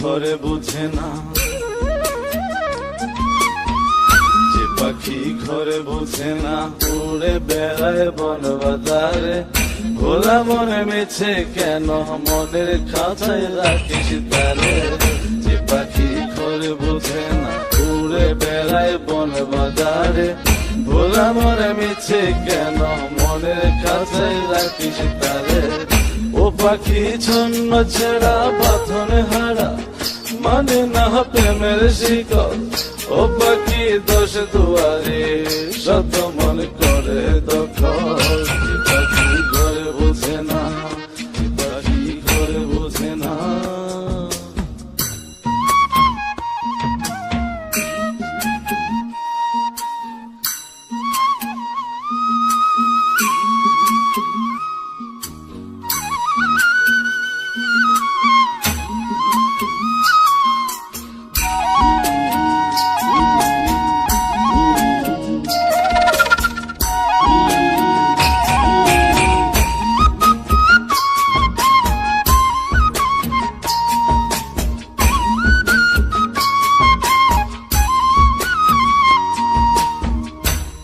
ঘরে বুঝে না, যে পাখি ঘরে বুঝে না, উড়ে বেড়ায় বন বাজারে। ভোলা মনে মেছে কেন মনের খাঁচায় রাখিস তারে। যে পাখি ঘরে বুঝে না, উড়ে বেড়ায় বন বাজারে। ভোলা মনে মেছে কেন মনের খাঁচায় রাখিস তারে। ও পাখি ছন্ন ছেড়া বাঁধনে হারা, মানে না প্রেমের শিকল। ও পাখি দোষ দুয়ারে, শত মন করে দখল। যে পাখি ঘরে বুঝে না, যে পাখি ঘরে বুঝে না।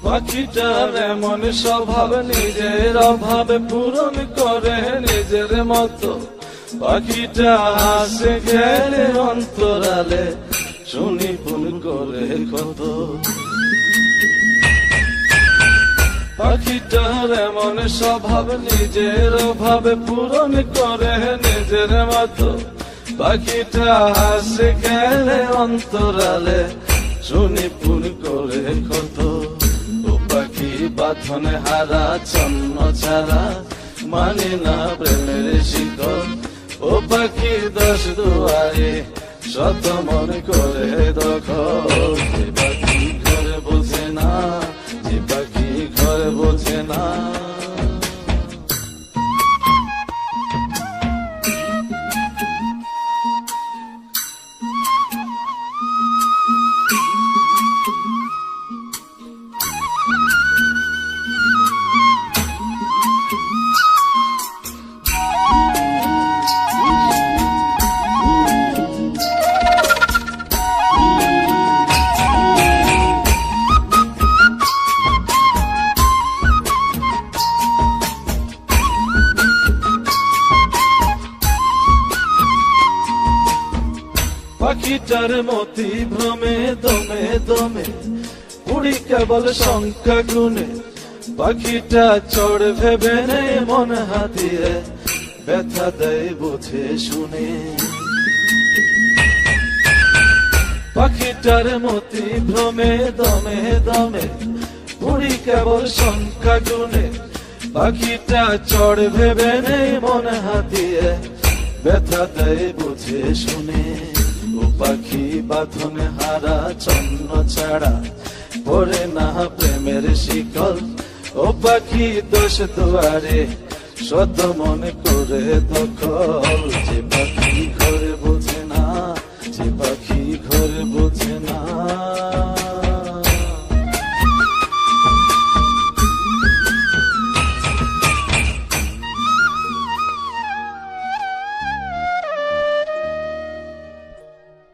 পাখিটার এমন স্বভাব, নিজের অভাবে পূরণ করে নিজের মতো। পাখিটা হাসে খেলে অন্তরালে, শুনি ফুল করে কত। পাখিটার এমন স্বভাব, নিজের অভাবে পূরণ করে নিজের মতো। পাখিটা হাসে খেলে অন্তরালে, শুনি ফুল করে কত। পাখি বাঁধনে হারা, ছন্ন ছাড়া, মানে না প্রেমের শিকল। ও পাখি দোষ দুয়ারে, শত মন করে দখল। যে পাখি ঘরে বোঝে না, যে পাখি ঘরে বোঝে না। পাখিটার মতি ভ্রমে দমে দমে, উড়ি কেবল সংখ্যা গুনে। পাখিটা চড় ভেবে নেই মন হাতিয়ে, ব্যথা দেয় বুঝে শুনে। পাখিটার মতি ভ্রমে দমে দমে, উড়ি কেবল সংখ্যা গুনে। পাখিটা চড় ভেবে নেই মন হাতিয়ে, ব্যথা দেয় বুঝে শুনে। ও পাখি বাঁধনে হারা, ছন্ন ছাড়া, পড়ে না প্রেমের শিকল। ও পাখি দোষ দুয়ারে, শত মন করে দখল। যে পাখি ঘরে বোঝে না, যে পাখি